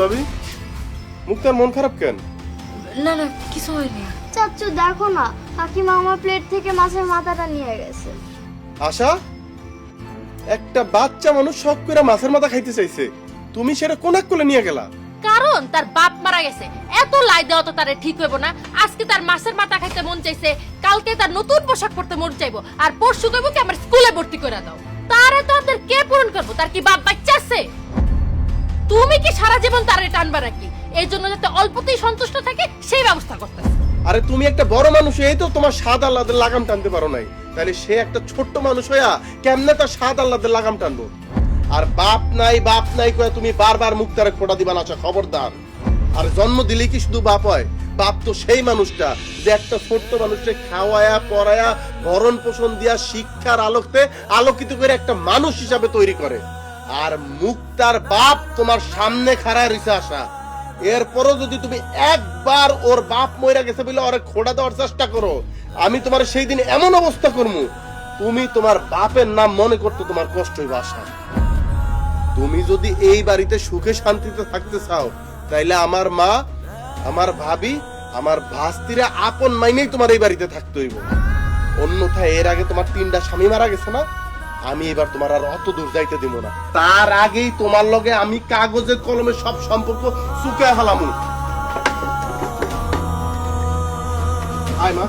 ভাবি? মুক্তার মন খারাপ কেন? না না কিছু হয়নি। চাচু দেখো না, কাকিমা আমার প্লেট থেকে মাছের মাথাটা নিয়ে গেছে। আশা, একটা বাচ্চা মানুষ শখ করে মাছের মাথা খাইতে চাইছে, তুমি সেটা কোন এক কোলে নিয়ে গেলা? কারণ তার বাপ মারা গেছে, এত লাই দেওয়া তো তারে ঠিক হইব না। আজকে তার মাছের মাথা খাইতে মন চাইছে, কালকে তার নতুন পোশাক পরতে মন চাইবো, আর পরশু কইব কি আমার স্কুলে ভর্তি করে দাও। তারে তো আপনাদের কে পূরণ করবো? তার কি বাপ বাচ্চা আছে? তুমি কি সারা জীবন তারে টানবা নাকি? এই জন্য যাতে অল্পতেই সন্তুষ্ট থাকে সেই ব্যবস্থা করতে। আরে তুমি একটা বড় মানুষ, এই তো তোমার স্বাদ আল্লাহদের লাগাম টানতে পারো নাই, তাহলে সে একটা ছোট্ট মানুষ হইয়া কেমনে তার স্বাদ আল্লাহদের লাগাম টানবো? আর বাপ নাই কয়ে তুমি বারবার মুক্তারে খোটা দিবা না, খবরদার। আর জন্ম দিলেই কি শুধু বাপ হয়? বাপ তো সেই মানুষটা যে একটা ছোট্ট মানুষকে খাওয়ায়া পড়ায়া ভরণ পোষণ দিয়া শিক্ষার আলোকে আলোকিত করে একটা মানুষ হিসাবে তৈরি করে। আর মুক্তার বাপ তোমার সামনে খাড়ায় রইছে আশা, এরপরও যদি তুমি একবার ওর বাপ মইরা গেছে বলে ওরে খোড়া দেওয়ার চেষ্টা করো, আমি তোমার সেই দিন এমন অবস্থা করবো, তুমি তোমার বাপের নাম মনে করতে তোমার কষ্ট হইবে আশা। তুমি যদি এই বাড়িতে সুখে শান্তিতে থাকতে চাও, তাইলে আমার মা, আমার ভাবি, আমার ভাস্তিরা আপন মাইনেই তোমার এই বাড়িতে থাকতে হইব। অন্যথায় এর আগে তোমার 3টা স্বামী মারা গেছে না, আমি এবার তোমার আর অত দূর যাইতে দিব না। তার আগেই তোমার লগে আমি কাগজে কলমে সব সম্পর্ক চুকায় হালামু। আয় মা।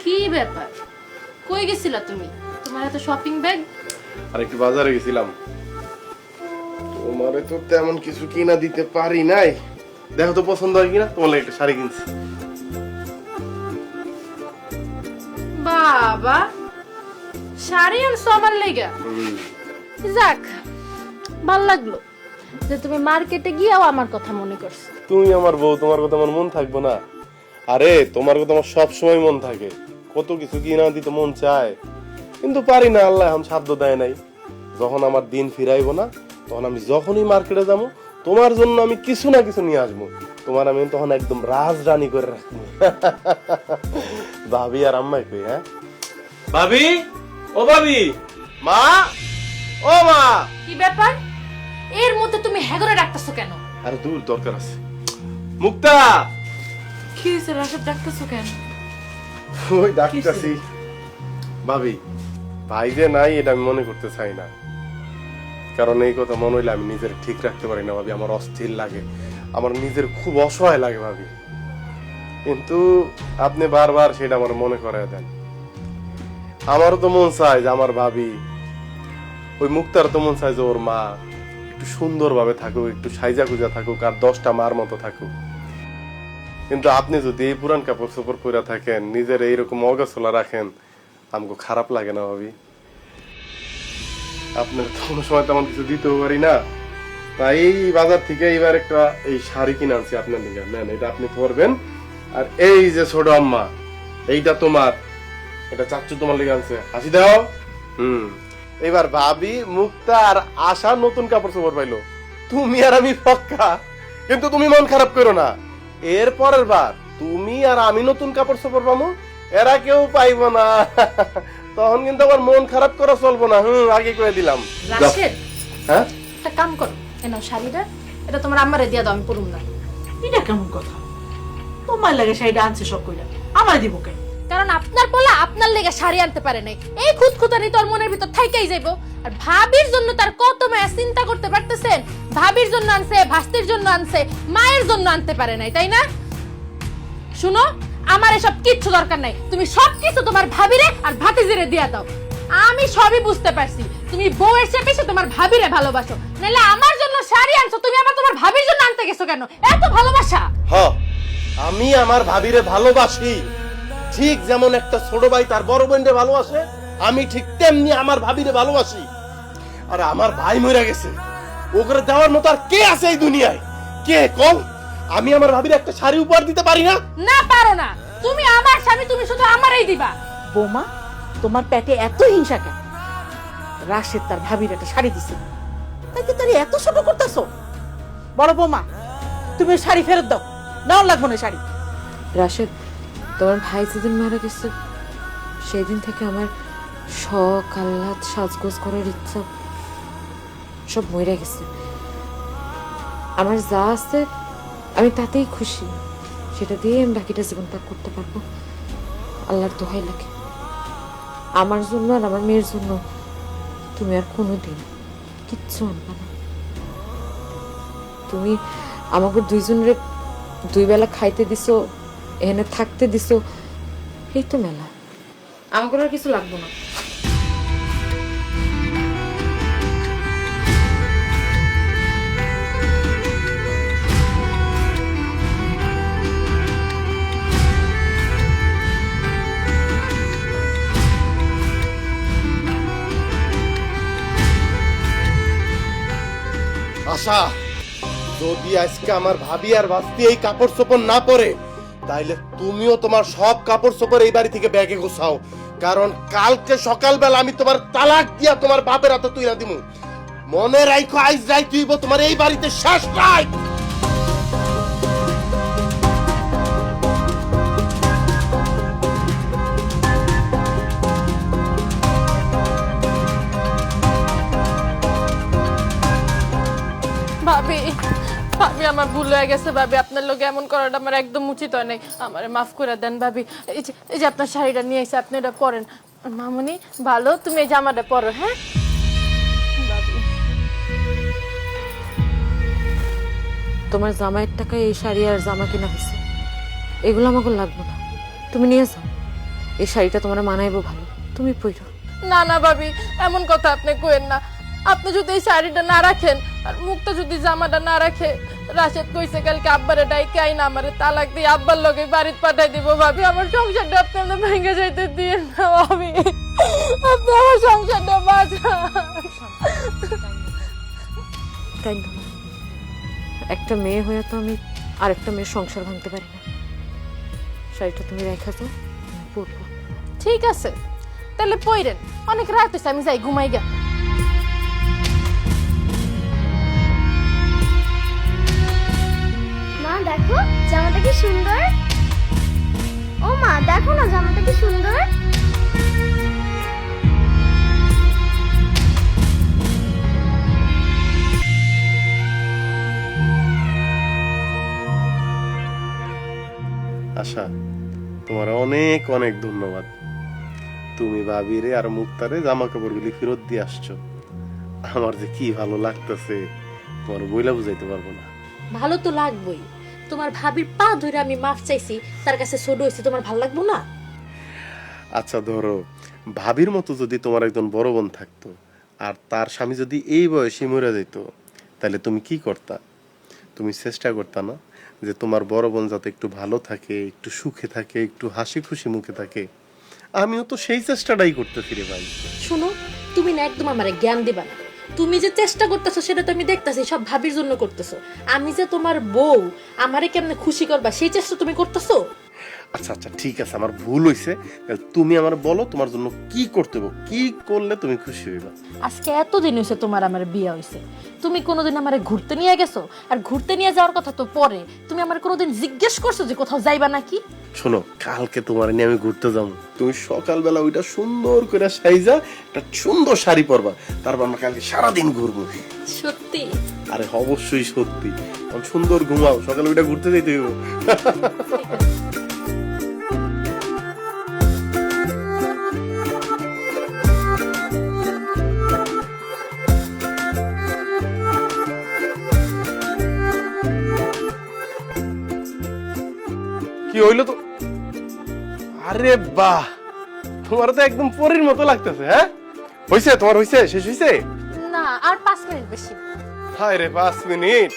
কি ব্যাপার, কই গেছিলা তুমি? তোমার এত শপিং ব্যাগ? আর একটু বাজারে গেছিলাম, তোমারে তো তেমন কিছু কিনা দিতে পারি নাই। দেখো তো পছন্দ হয় কিনা, তোমার লাগে একটা শাড়ি কিনছি। বাবা, শাড়ি আনছো আমার লেগা? যাক, ভাল লাগলো যে তুমি মার্কেটে গিয়েও আমার কথা মনে করছো। তুমি আমার বউ, তোমার কথা আমার মন থাকবো না? আরে তোমার কথা আমার সব সময় মন থাকে, কত কিছু কিনা দিতে মন চায়, কিন্তু পারি না, আল্লাহ এখন সাধ্য দেয় নাই। যখন আমার দিন ফিরাইবো না, তখন আমি যখনই মার্কেটে যাবো, তোমার জন্য আমি কিছু না কিছু নিয়ে আসবো। তোমার আমি তখন একদম রাজরানী করে রাখবো। ভাবি আর আম্মাই কই? হ্যাঁ ভাবি, ও ভাবি, মা, ও মা। কি ব্যাপার, এর মধ্যে তুমি হেগরে ডাকতেছো কেন? আরে দূর দরকার আছে। মুক্তা, কি হইছে রাশেদ, ডাকতেছো কেন? ওই ডাকতেছি। ভাবি, ভাই যে নাই এটা আমি মনে করতে চাই না, কারণ এই কথা মনে হইলে আমি নিজের ঠিক রাখতে পারি না ভাবি। আমার অস্থির লাগে, আমার নিজের খুব অসহায় লাগে ভাবি, কিন্তু আপনি বারবার সেটা আমার মনে করায় দেন। আমারও তো মন চায় যে আমার ভাবি, ওই মুক্তার তো মন চায় যে ওর মা একটু সুন্দর ভাবে থাকুক, একটু সাইজা গুজা থাকুক, আর 10টা মার মতো থাকুক। কিন্তু আপনি যদি এই পুরান কাপড় চোপড় পরে থাকেন, নিজের এইরকম অগোছলা রাখেন, আমাকে খারাপ লাগে না ভাবি? আপনার তো কোনো সময় তেমন কিছু দিতেও পারি না, তাই বাজার থেকে এবার একটা এই শাড়ি কিনে আনছি আপনার দিকে, নেন এটা আপনি পরবেন। আর এই যে ছোট আম্মা, এইটা তোমার, এটা চাচ্চু তোমার লেগে আনছে, হাসি দাও। এবার ভাবি, মুক্তা আর আশা নতুন কাপড় চোপড় পাইলো, তুমি আর আমি পক্কা। কিন্তু তুমি মন খারাপ করো না, এর পরের বার তুমি আর আমি নতুন কাপড় চোপড় পাবো, এরা কেউ পাইব না। তখন কিন্তু আবার মন খারাপ করা চলবো না। আগে করে দিলাম। রাশেদ, হ্যাঁ, একটা কাম করো, এনাও শাড়িটা, এটা তোমার আম্মারে দিয়া দাও, আমি পরুম না। এটা কেমন কথা? তোমার লাগে শাড়িটা আনছে সব কইরা, আমার দিব কেন? কারণ আপনার পোলা আপনার লেগে শাড়ি আনতে পারে নাই, এই খুঁতখুঁতানি তোর মনের ভিতর থাইকাই যাইবো। আর ভাবির জন্য তার কত মায়া, চিন্তা করতে পারতেছেন? ভাবির জন্য আনছে, ভাস্তির জন্য আনছে, মায়ের জন্য আনতে পারে নাই, তাই না? শুনো, আমার এসব কিচ্ছু দরকার নাই, তুমি সবকিছু তোমার ভাবিরে আর ভাতিজিরে দিয়া দাও। আমি সবই বুঝতে পারছি, তুমি বউয়ের চেয়ে বেশি তোমার ভাবিরে ভালোবাসো, নাহলে আমার জন্য শাড়ি আনছো, তুমি আবার তোমার ভাবির জন্য আনতে গেছো কেন? এত ভালোবাসা? হ্যাঁ, আমি আমার ভাবিরে ভালোবাসি, ঠিক যেমন একটা ছোট ভাই তার বড় বোনকে ভালোবাসে, আমি ঠিক তেমনি আমার ভাবিরে ভালোবাসি। আর আমার ভাই মরে গেছে, ওকে দেওয়ার মতো আর কে আছে এই দুনিয়ায়? কে কম? আমি আমার ভাবির একটা শাড়ি উপহার দিতে পারি না? না পারো না, তুমি আমার স্বামী, তুমি শুধু আমারই দিবা। বৌমা, তোমার পেটে এত হিংসা কেন? রাশেদ তার ভাবির একটা শাড়ি দিছে, তাই কি তার এত ছোট করতেছো? বড় বৌমা, তুমি ওই শাড়ি ফেরত দাও, নাও লাগবো না শাড়ি। রাশেদ, তোমার ভাই যেদিন মারা গেছে সেই দিন থেকে আমার শখ, আহ্লাদ, সাজগোজ করার ইচ্ছা সব মরে গেছে। আমার যা আছে আমি তাতেই খুশি, সেটা দিয়ে আমি বাকিটা জীবন ত্যাগ করতে পারবো। আল্লাহর দোহাই লাগে, আমার জন্য আর আমার মেয়ের জন্য তুমি আর কোনোদিন কিচ্ছু আনবা না। তুমি আমাকে দুইজনের দুই বেলা খাইতে দিছো, এখানে থাকতে দিছো, এই তো মেলা। আমাকে আর কিছু লাগবে না। আশা, যদি আজকে আমার ভাবি আর ভাস্তি এই কাপড় চোপড় না পরে, তাইলে তুমিও তোমার সব কাপড় চোপড় এই বাড়ি থেকে ব্যাগে গোছাও, কারণ কালকে সকালবেলা আমি তোমার তালাক দিয়া তোমার বাপের হাতে তুইরা দিমু। মনে রাখো, আইজ রাই তুইব তোমার এই বাড়িতে শেষ রাত। ভাবি, ভাবি আমার ভুল হয়ে গেছে ভাবি, আপনার লোক এমন করাটা আমার একদম উচিত হয় নাই, আমারে মাফ করে দেন ভাবি। এই যে আপনার শাড়িটা নিয়ে এসে আপনি এটা পরেন। মামুনি ভালো, তুমি এই জামাটা পরো। হ্যাঁ ভাবি, তোমার জামাইয়ের টাকায় এই শাড়ি আর জামা কিনা হয়েছে, এগুলো আমাকে লাগবে না, তুমি নিয়ে যাও। এই শাড়িটা তোমার মানাইবো ভালো, তুমি পরো। না না ভাবি, এমন কথা আপনি কইেন না। আপনি যদি এই শাড়িটা না রাখেন আর মুখটা যদি জামাটা না রাখে, রাশেদ কইছে কালকে আব্বারে ডাইকে আইনা আমারে তালাক দিয়ে আব্বার লগে বাড়িতে পাঠাই দিব। ভাবি, আমার সংসারটা আপনি আমাদের ভেঙে যাইতে দিন না ভাবি, আপনি আমার সংসারটা বাঁচান। তাই না, একটা মেয়ে হয়ে তো আমি আরেকটা মেয়ের সংসার ভাঙতে পারি না। শাড়িটা তুমি রেখে যাও, আমি পরবো। ঠিক আছে, তাহলে পইরেন, অনেক রাত হয়েছে, আমি যাই ঘুমাই গা। মা দেখো জামাটা কি সুন্দর। ও মা দেখো না জামাটা কি সুন্দর। আশা, তোমার অনেক অনেক ধন্যবাদ। তুমি ভাবিরে আর মুক্তারে জামা কাপড়গুলি ফেরত দিয়ে আসছো, আমার যে কি ভালো লাগতেছে তোমার বইলা বুঝাইতে পারবো না। ভালো তো লাগবেই, তোমার ভাবির পা ধরে আমি মাফ চাইছি, তার কাছে ছোট হয়েছে, তোমার ভালো লাগবো না? আচ্ছা ধরো, ভাবির মতো যদি তোমার একজন বড় বোন থাকতো আর তার স্বামী যদি এই বয়সে মরে যেত, তাহলে তুমি কি করতা? তুমি চেষ্টা করতা না যে তোমার বড় বোন যাতে একটু ভালো থাকে, একটু সুখে থাকে, একটু হাসি খুশি মুখে থাকে? আমিও তো সেই চেষ্টাটাই করতেছি রে ভাই। শোনো, তুমি না একদম আমারে জ্ঞান দিবা না। তুমি যে চেষ্টা করতেছো সেটা তো আমি দেখতেছি, সব ভাবির জন্য করতেছো। আমি যে তোমার বউ, আমারে কেমনে খুশি করবা সেই চেষ্টা তুমি করতেছো। আচ্ছা আচ্ছা ঠিক আছে, আমার ভুল হয়েছে। তুমি আমার বলো তোমার জন্য কি করতে হবে, কি করলে তুমি খুশি হইবা? আজকে এতদিন হয়েছে তোমার আমার বিয়ে হয়েছে, তুমি কোনোদিন আমারে ঘুরতে নিয়ে গেছো? আর ঘুরতে নিয়ে যাওয়ার কথা তো পরে, তুমি আমার কোনোদিন জিজ্ঞেস করছো যে কোথাও যাইবা নাকি? শোনো, কালকে তোমার নিয়ে আমি ঘুরতে যাবো, তুমি সকালবেলা ওইটা সুন্দর করে সাইজা একটা সুন্দর শাড়ি পরবা, তারপর আমরা কালকে সারাদিন ঘুরবো। সত্যি? আরে অবশ্যই সত্যি, সুন্দর ঘুমাও, সকালে ওইটা ঘুরতে যেতে হইব। কি হইলো তো? আরে বাহ, তোমার তো একদম পরীর মতো লাগতেছে। হ্যাঁ হইছে, তোমার হইছে, শেষ হইছে? না, আর 5 মিনিট বেশি। হায় রে 5 মিনিট,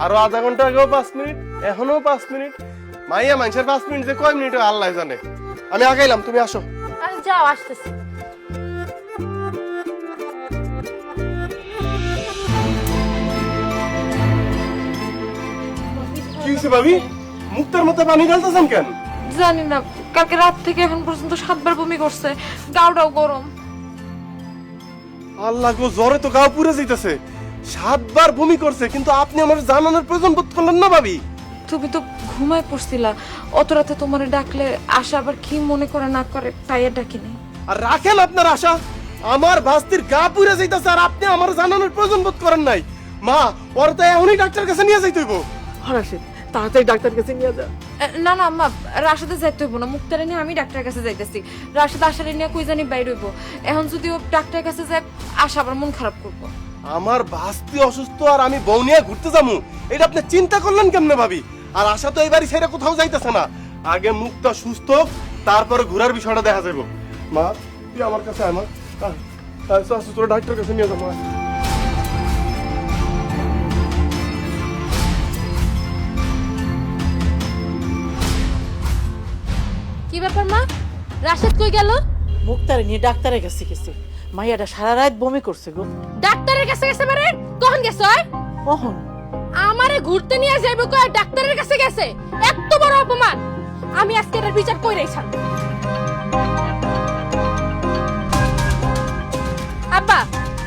আরো আধা ঘন্টা আগেও 5 মিনিট, এখনো 5 মিনিট। মাইয়া মানুষের 5 মিনিট যে কয় মিনিট হয় আল্লাহ জানে। আমি আগাইলাম, তুমি আসো। আর যাও, আসতেছি। কি হইছে ভাবি, মুক্তার মতো পানি ঢালতেছেন কেন? জানি না, কালকে রাত থেকে এখন পর্যন্ত 7 বার বমি করছে, গাওটাও গরম। আল্লাহ গো, জ্বরে তো গা পুড়ে যাইতেছে। 7বার বমি করছে, কিন্তু আপনি আমার জানানোর প্রয়োজন বোধ করলেন না ভাবি। তুমি তো ঘুমায় পড়ছিলা, অত রাতে তোমারে ডাকলে আশা আবার কি মনে করে না করে তাই আর ডাকিনি। আর রাখেন আপনার আশা, আমার ভাস্তির গা পুড়ে যাইতাছে আর আপনি আমার জানানোর প্রয়োজন বোধ করেন নাই। মা, ওর তো এখনই ডাক্তার কাছে নিয়ে যাইতে হইব। রাশেদ তাড়াতাড়ি ডাক্তার কাছে নিয়ে যা। না না আম্মা, রাশেদে যাইতে হইব না, মুক্তারে নিয়ে আমি ডাক্তারের কাছে যাইতেছি। রাশেদ আশারে নিয়ে কই জানি বাইর হইব, এখন যদি ও ডাক্তারের কাছে যায় আশা আবার মন খারাপ করবো। আমার ভাস্তি অসুস্থ আর আমি বউ নিয়ে ঘুরতে যাবো, এটা আপনি চিন্তা করলেন কেমনে ভাবি? আর আশা তো এবারই ছেড়ে কোথাও যাইতেছে না, আগে মুক্তা সুস্থ হোক, তারপরে ঘোরার বিষয়টা দেখা যাবে। মা, তুই আমার কাছে আয় মা, তোর ডাক্তার কাছে নিয়ে যাবো। কি ব্যাপার মা, রাশেদ কই গেল? মুক্তারে নিয়ে ডাক্তারের কাছে গেছে, মাইয়াটা সারা রাত বমি করছে গো। ডাক্তারের কাছে গেছে মানে কখন গেছে ওই? কখন? আমারে ঘুরতে নিয়ে যাইব কই ডাক্তারের কাছে গেছে? এত বড় অপমান! আমি আজকে এর বিচার কইরাই ছাড়ব। আব্বা,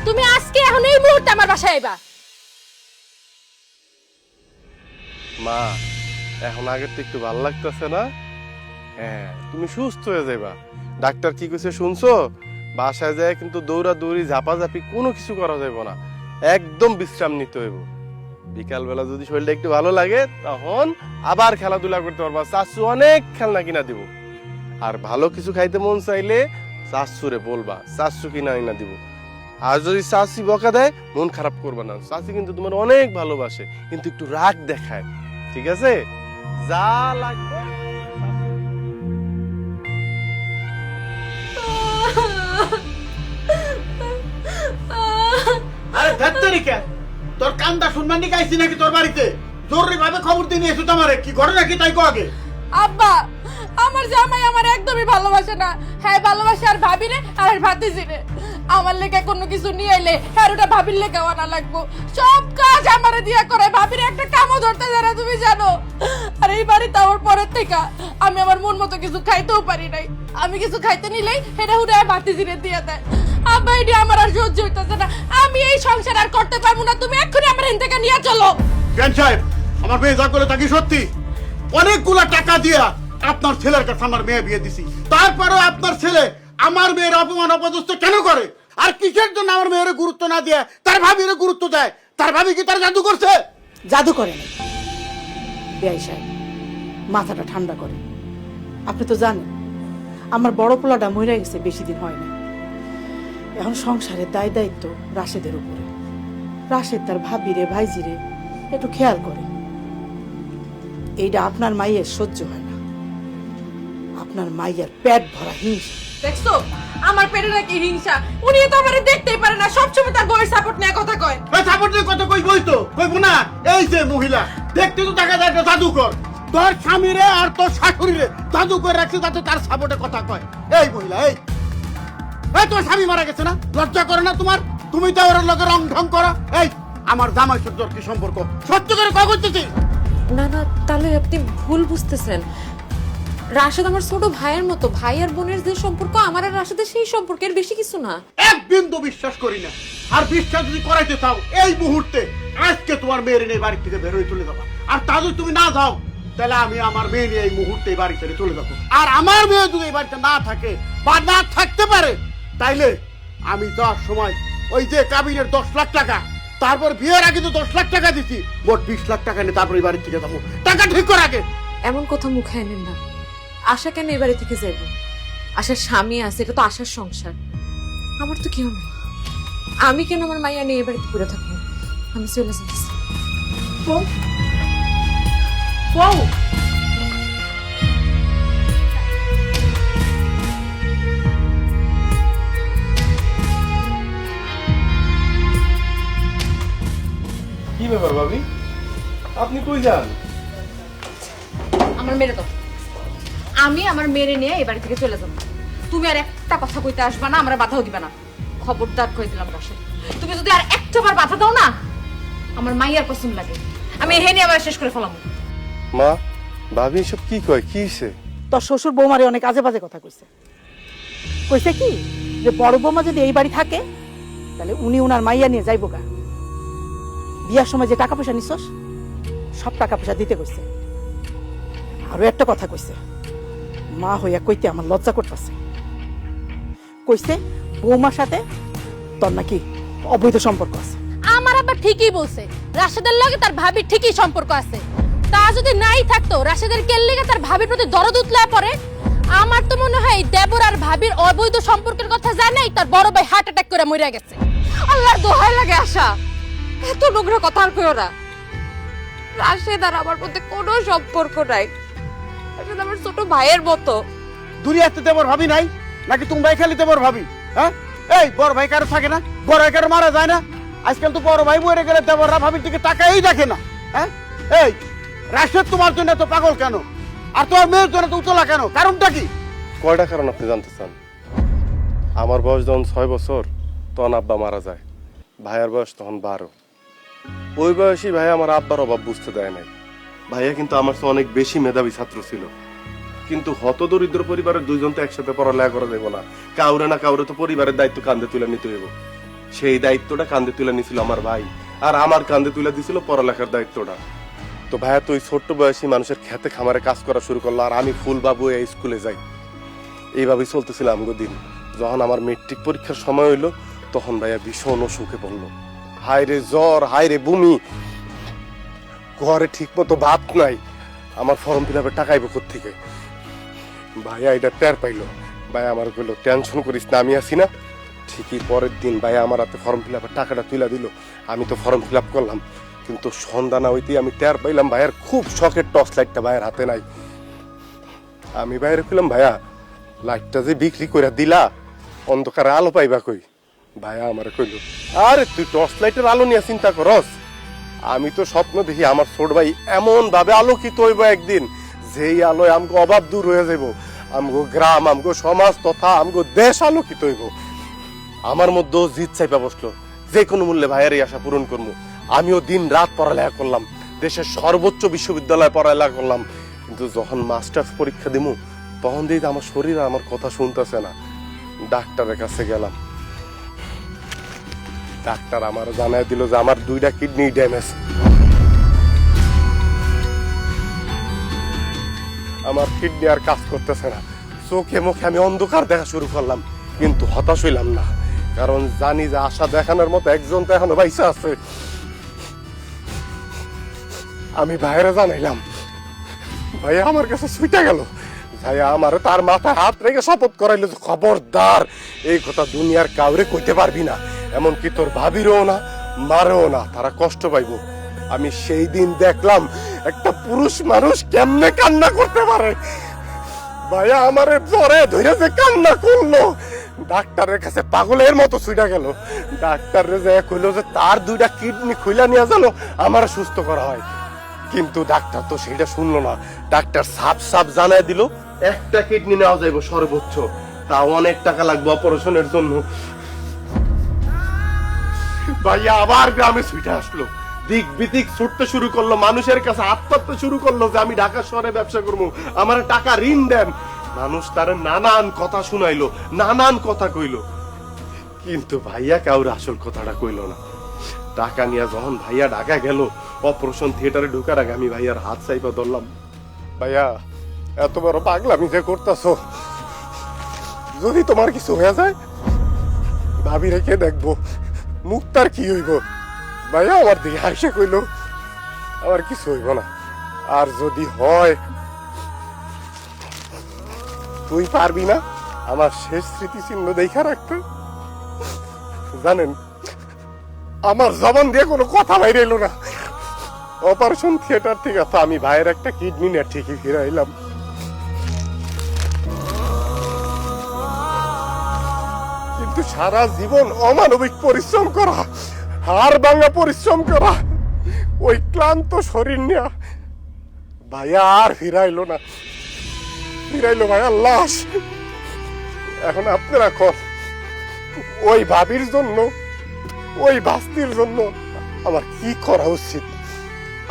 তুমি আজকে এখন এই মুহূর্তে আমার বাসায় আইবা। মা, এখন আগের তো একটু ভালো লাগতেছে না? হ্যাঁ, তুমি সুস্থ হয়ে যাইবা। ডাক্তার কি কইছে শুনছো? বাসায় যায় কিন্তু দৌড়াদৌড়ি ঝাপাঝাপি কোনো কিছু করা যাবে না, একদম বিশ্রাম নিতে হইব। বিকাল বেলা যদি শরীরটা একটু ভালো লাগে তখন আবার খেলাধুলা করতে পারবা। চাচু অনেক খেলনা কিনা দিব। আর ভালো কিছু খাইতে মন চাইলে চাচুরে বলবা, চাচু কিনা না দিব। আর যদি চাচি বকা দেয় মন খারাপ করবা না, চাচি কিন্তু তোমার অনেক ভালোবাসে, কিন্তু একটু রাগ দেখায়, ঠিক আছে? যা লাগবে আরে ধাত্তারি কে তোর কান্দা শুনমান নিকে আইছি নাকি তোর বাড়িতে? জরুরি ভাবে খবর দিয়ে নিয়ে এসো তোমারে, কি ঘরে নাকি তাই কো আগে। আব্বা, আমার জামাই আমার একদমই ভালোবাসে না। হ্যাঁ ভালোবাসে আর ভাবিরে আর ভাতিজিরে। আমার লেগে কোনো কিছু নিয়ে এলে হ্যাঁ ওটা ভাবির লেগে আনা লাগবো। সব কাজ আমারে দিয়া করে, ভাবির একটা কামও ধরতে দেয় না, তুমি জানো। আর এই বাড়িতে আমার পরের থেকে আমি আমার মন মতো কিছু খাইতেও পারি নাই। আমি কিছু খাইতে নিলেই এটা হুডে ভাতিজিরে দিয়ে দেয়। আব্বা, এটি আমার আর সহ্য হইতেছে না, আমি এই সংসার আর করতে পারবো না। তুমি এক্ষুনি আমার এখান থেকে নিয়ে চলো। জ্ঞান সাহেব, আমার মেয়ে যা করে তা কি সত্যি? অনেকগুলা টাকা দিয়া আপনার ছেলের কাছে আমার মেয়ে বিয়ে দিছি, তারপরেও আপনার ছেলে আমার মেয়ের অপমান অপদস্থ কেন করে? আর কিসের জন্য আমার মেয়ের গুরুত্ব না দিয়ে তার ভাবির গুরুত্ব দেয়? তার ভাবি কি তার জাদু করছে? জাদু করে না বেয়াই সাহেব, মাথাটা ঠান্ডা করে। আপনি তো জানেন আমার বড় পোলাটা মরে গেছে, বেশি দিন হয় না। এখন সংসারের দায় দায়িত্ব রাশেদের উপরে। রাশেদ তার ভাবিরে ভাইজিরে একটু খেয়াল করে। এইটা আপনার মাইয়ের সহ্য হয় না। আপনার মাইয়ের পেট ভরা হিংসা। দেখছো আমার পেটে নাকি হিংসা? উনি তো আমারে দেখতেই পারে না, সবসময় তার বউয়ের সাপোর্ট নিয়ে কথা কয়। এই সাপোর্টের কথা কই বইতো কইব না? এই যে মহিলা দেখতে তো দেখা যায় একটা জাদুকর, তোর স্বামীরে আর তোর শাশুড়িরে জাদু করে রাখছে যাতে তার সাপোর্টে কথা কয়। এই মহিলা, এই এই তোর স্বামী মারা গেছে না, লজ্জা করে না তোমার? তুমি তো ওর লগে রং ঢং করো। এই আমার জামাই সূর্যর কি সম্পর্ক? সত্য করে কয় করতেছি? না না, তাহলে আপনি ভুল বুঝতেছেন। রাশেদ আমার ছোট ভাইয়ের মতো, ভাই আর বোনের যে সম্পর্ক আমার আর রাশেদের সেই সম্পর্কের বেশি কিছু না। এক বিন্দু বিশ্বাস করি না। আর বিশ্বাস যদি করাইতে চাও এই মুহূর্তে আজকে তোমার মেয়ের নিয়ে বাড়ি থেকে বের হয়ে চলে যাবা। আর তা যদি তুমি না যাও তাহলে আমি আমার মেয়ে নিয়ে এই মুহূর্তে বাড়ি ছেড়ে চলে যাবো। আর আমার মেয়ে যদি এই বাড়িতে না থাকে বা না থাকতে পারে তাইলে আমি যাওয়ার সময় ওই যে কাবিনের 10 লাখ টাকা, তারপর বিয়ের আগে তো 10 লাখ টাকা দিছি, মোট 20 লাখ টাকা নিয়ে তারপর এই বাড়ি থেকে যাবো। টাকা ঠিক কর আগে। এমন কথা মুখে আনেন না। আশা কেন এবারে থেকে যাইব? আশার স্বামী আছে, এটা তো আশার সংসার। আমার তো কেউ নেই। আমি কেন আমার মাইয়া নিয়ে এবারে ঘুরে থাকবো? আমি চলে যাচ্ছি। কি ব্যাপার ভাবি, আপনি কই যান? আমার মেরে দাও। আমি আমার মেরে নিয়ে এই বাড়ি থেকে চলে যাবো। তুমি আর একটা কথা কইতে আসবা না, আমরা বাধাও দিবা না। খবরদার কই দিলাম রাশেদ, তুমি যদি আর একটাবার বাধা দাও না আমার মাইয়ার পছন্দ লাগে, আমি এহে নিয়ে আবার শেষ করে ফেলাম। মা, ভাবি সব কি কয়? কি হইছে? তোর শ্বশুর বৌমারে অনেক আজে বাজে কথা কইছে। কইছে কি যে বড় বৌমা যদি এই বাড়ি থাকে তাহলে উনি উনার মাইয়া নিয়ে যাইব গা। বিয়ার সময় যে টাকা পয়সা নিছস সব টাকা পয়সা দিতে কইছে। আরো একটা কথা কইছে, মা হইয়া কইতে আমার লজ্জা করতেছে। কইছে বৌমার সাথে তোর নাকি অবৈধ সম্পর্ক আছে। আমার আব্বা ঠিকই বলছে, রাশেদের লগে তার ভাবির ঠিকই সম্পর্ক আছে। তা যদি নাই থাকতো, রাশেদের কেল্লিগে তার ভাবির প্রতি দরদ উতলা পড়ে। আমার তো মনে হয় দেবর আর ভাবির অবৈধ সম্পর্কের কথা জানাই তার বড় ভাই হার্ট অ্যাটাক করে মরে গেছে। আল্লাহর দোহাই লাগে আশা, এত নোংরা কথা আর কইও না। রাশেদ আর আমার মধ্যে কোনো সম্পর্ক নাই। রাশেদ আমার ছোট ভাইয়ের মতো। দুনিয়াতে দেবর ভাবি নাই নাকি তোমরাই খালি দেবর ভাবি? হ্যাঁ, এই বড় ভাই কারো থাকে না? বড় ভাই কারো মারা যায় না? আজকাল তো বড় ভাই মরে গেলে দেবররা ভাবির দিকে তাকাই দেখে না। হ্যাঁ, এই রাশেদ তোমার জন্য তো পাগল কেন, আর তোমার মেয়ের জন্য তো উতলা কেন? কারণটা কি? কয়টা কারণ আপনি জানতে চান? আমার বয়স যখন 6 বছর তখন আব্বা মারা যায়, ভাইয়ার বয়স তখন 12। ওই বয়সী ভাইয়া আমার আব্বার অভাব বুঝতে দেয় নাই। ভাইয়া কিন্তু আমার চেয়ে অনেক বেশি মেধাবী ছাত্র ছিল, কিন্তু হতদরিদ্র পরিবারের দুইজন তো একসাথে পড়ালেখা করা যাবে না। কাউরে না কাউরে তো পরিবারের দায়িত্ব কাঁধে তুলে নিতে হইব। সেই দায়িত্বটা কাঁধে তুলে নিছিল আমার ভাই, আর আমার কাঁধে তুলে দিছিল পড়ালেখার দায়িত্বটা। তো ভাইয়া তো ওই ছোট্ট বয়সী মানুষের খেতে খামারে কাজ করা শুরু করলো, আর আমি ফুল বাবু এই স্কুলে যাই। এইভাবেই চলতেছিল আমগো দিন। যখন আমার মেট্রিক পরীক্ষার সময় হইলো তখন ভাইয়া ভীষণ অসুখে পড়লো। হায়রে জ্বর, হায়রে বমি, ঘরে ঠিক মতো ভাত নাই। আমার ফর্ম ফিল আপের টাকা আইব কোত্থেকে? ভাইয়া এটা টের পাইলো। ভাইয়া আমার কইলো টেনশন করিস না, আমি আছি না। ঠিকই পরের দিন ভাইয়া আমার হাতে ফর্ম ফিল আপের টাকাটা তুলে দিল। আমি তো ফর্ম ফিল আপ করলাম, কিন্তু সন্ধ্যা না হইতেই আমি টের পাইলাম ভাইয়ার খুব শখের টর্চ লাইটটা ভাইয়ের হাতে নাই। আমি বাইরে কইলাম, ভাইয়া লাইটটা যে বিক্রি করে দিলা, অন্ধকারে আলো পাইবা কই? ভাইয়া আমার কইল, আরে তুই টর্চ লাইটের আলো নিয়ে চিন্তা করস? আমি তো স্বপ্ন দেখি আমার ছোট ভাই এমন ভাবে আলোকিত হইব একদিন, যেই আলোয় আমগো অভাব দূর হয়ে যাইব, আমগো গ্রাম, আমগো সমাজ তথা আমগো দেশ আলোকিত হইব। আমার মধ্যেও জিদ চাইপা বসলো, যে কোনো মূল্যে ভাইয়ের এই আশা পূরণ করবো। আমিও দিন রাত পড়ালেখা করলাম, দেশের সর্বোচ্চ বিশ্ববিদ্যালয়ে পড়ালেখা করলাম, কিন্তু যখন মাস্টার্স পরীক্ষা দিমু তখন দেখি আমার শরীর আমার কথা শুনতেছে না। ডাক্তারের কাছে গেলাম, ডাক্তার আমার জানাই দিল যে আমার 2টা কিডনি ড্যামেজ। আমার কিডনি আর কাজ করতেছে না। চোখে মুখে আমি অন্ধকার দেখা শুরু করলাম, কিন্তু হতাশ হইলাম না, কারণ জানি যে আশা দেখানোর মতো একজন তো এখনো বাইসা আছে। আমি ভাইয়েরা জানাইলাম, ভাইয়া আমার কাছে ছুটে গেল। ভাইয়া আমার তার মাথায় হাত রেখে শপথ করাইলো যে খবরদার এই কথা দুনিয়ার কাউরে কইতে পারবি না, এমনকি তোর ভাবিরও না, মারেও না, তারা কষ্ট পাইব। আমি সেই দিন দেখলাম একটা পুরুষ মানুষ কেমনে কান্না করতে পারে। ভাইয়া আমারে জ্বরে ধরে যে কান্না করলো, ডাক্তারের কাছে পাগলের মতো ছুটে গেল। ডাক্তার যে কইলো যে তার 2টা কিডনি খুইলা নিয়ে জানো আমার সুস্থ করা হয়, কিন্তু ডাক্তার তো সেটা শুনলো না। ডাক্তার সাফ সাফ জানাই দিল একটা কিডনি নেওয়া যাইব সর্বোচ্চ, তাও অনেক টাকা লাগবে অপারেশনের জন্য। ভাইয়া আবার গ্রামে ছুটে আসলো, দিক বিদিক ছুটতে শুরু করলো, মানুষের কাছে আত্মহত্যা শুরু করলো যে আমি ঢাকা শহরে ব্যবসা করবো, আমার টাকা ঋণ দেন। মানুষ তার নানান কথা শুনাইলো, নানান কথা কইলো, কিন্তু ভাইয়া কাউরে আসল কথাটা কইলো না। টাকা নিয়ে যখন ভাইয়া ঢাকা গেল, অপারেশন থিয়েটারে ঢুকার আগে আমি ভাইয়ার হাত চাইপা ধরলাম, ভাইয়া এত বড় পাগলামি যে করতেছো, যদি তোমার কিছু হয়ে যায় ভাবি রেখে দেখবো, মুক্তার কি হইব? ভাইয়া আমার দিকে হাসে কইল, আমার কিছু হইব না, আর যদি হয় তুই পারবি না আমার শেষ স্মৃতিচিহ্ন দেখা রাখতে? জানেন, আমার জবান দিয়ে কোনো কথা বাইরে এলো না। অপারেশন থিয়েটার থেকে তো আমি ভাইয়ের একটা কিডনি নিয়ে ঠিকই ফিরে এলাম। কিন্তু সারা জীবন অমানবিক পরিশ্রম করা, হাড় ভাঙা পরিশ্রম করা, ওই ক্লান্ত শরীর নিয়ে ভাইয়া আর ফিরাইলো না, ফিরাইলো ভাইয়া লাশ। এখন আপনারা কর, ওই ভাবির জন্য, ওই বাস্তির জন্য আমার কি করা উচিত?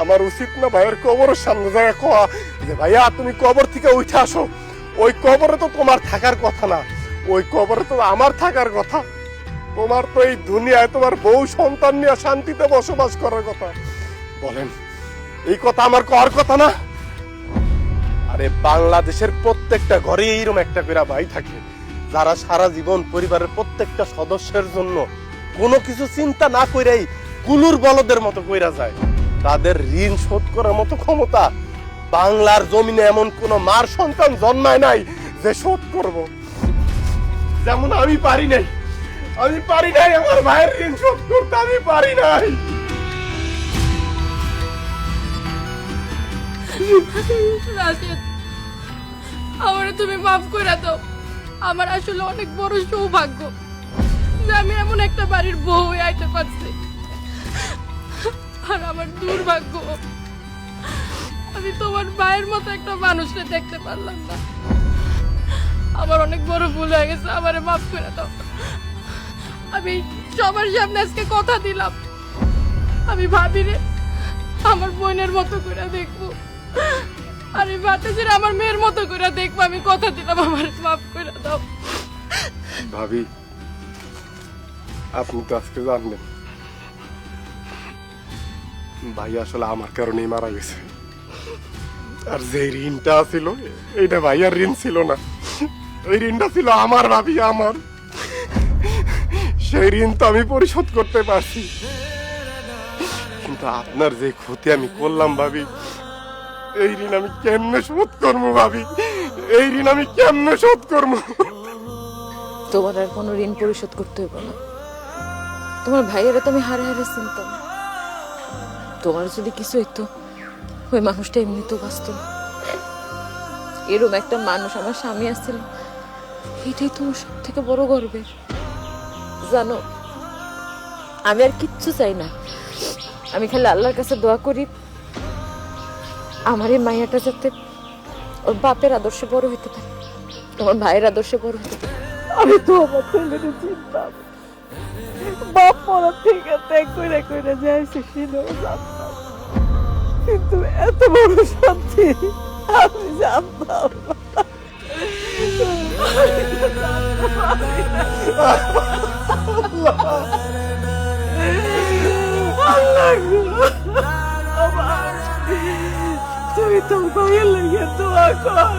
আমার উচিত না ভাইয়ের কবরের সামনে যায় কোয়া যে ভাইয়া তুমি কবর থেকে উঠে আসো? ওই কবরে তো তোমার থাকার কথা না, ওই কবরে তো আমার থাকার কথা। তোমার তো এই দুনিয়ায় তোমার বউ সন্তান নিয়ে শান্তিতে বসবাস করার কথা। বলেন, এই কথা আমার কর কথা না? আরে বাংলাদেশের প্রত্যেকটা ঘরে এইরকম একটা করে ভাই থাকে, যারা সারা জীবন পরিবারের প্রত্যেকটা সদস্যের জন্য কোনো কিছু চিন্তা না কইরাই কুলুর বলদের মতো কইরা যায়। তাদের ঋণ শোধ করার মতো ক্ষমতা বাংলার জমিনে এমন কোন মার সন্তান জন্মায় নাই যে শোধ করব। যেমন আমি পারি নাই, আমার ভাইয়ের ঋণ শোধ করতে আমি পারি নাই। রাশেদ, আমারে তুমি মাফ করে দাও। আমার আসলে অনেক বড় সৌভাগ্য যে আমি এমন একটা বাড়ির বউ হয়ে আইতে পারছি, আর আমার দুর্ভাগ্য আমি তোমার ভাইয়ের মতো একটা মানুষকে দেখতে পারলাম না। আমার অনেক বড় ভুল হয়ে গেছে, আমারে মাফ করে দাও। আমি সবার সামনে আজকে কথা দিলাম, আমি ভাবিরে আমার বোনের মতো করে দেখবো, আর এই বাতাসের আমার মেয়ের মতো করে দেখবো। আমি কথা দিলাম, আমার মাফ করে দাও। ভাবি, আপনি তো আজকে জানলেন ভাই আসলে আমার কারণেই মারা গেছে। আর যে ঋণটা ছিল, এইটা ভাইয়ার ঋণ ছিল না, ওই ঋণটা ছিল আমার। ভাবি, আমার সেই ঋণ তো আমি পরিশোধ করতে পারছি, কিন্তু আপনার যে ক্ষতি আমি করলাম ভাবি, এই ঋণ আমি কেমনে শোধ করবো? ভাবি, এই ঋণ আমি কেমনে শোধ করবো? তোমার আর কোনো ঋণ পরিশোধ করতে হইব না। তোমার ভাইয়েরা তো আমি হারে হারে চিনতাম। তোমার যদি কিছু হইতো, ওই মানুষটা এমনি তো বাঁচত না। এরকম একটা মানুষ আমার স্বামী আসছিল, এটাই তোমার সব থেকে বড় গর্বের। জানো, আমি আর কিচ্ছু চাই না, আমি খালি আল্লাহর কাছে দোয়া করি আমার এই মাইয়াটা যাতে ওর বাপের আদর্শে বড় হইতে পারে, তোমার ভাইয়ের আদর্শে বড় হইতে পারে। আমি তো আমার ছেলের চিন্তাম, বাপ মরা থেকে ত্যাগ করে করে যাইছে, সেটাও জানতাম, কিন্তু এত বড় শান্তি আমি জানতাম না। তুই তোর ভাইয়ের লেগে দোয়া কর।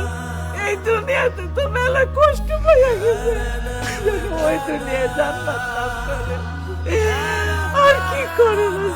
এই দুনিয়াতে তো মেলা কষ্ট পাইয়া গেছে, ওই দুনিয়ায় জান্নাত লাভ করে। আর কি করে না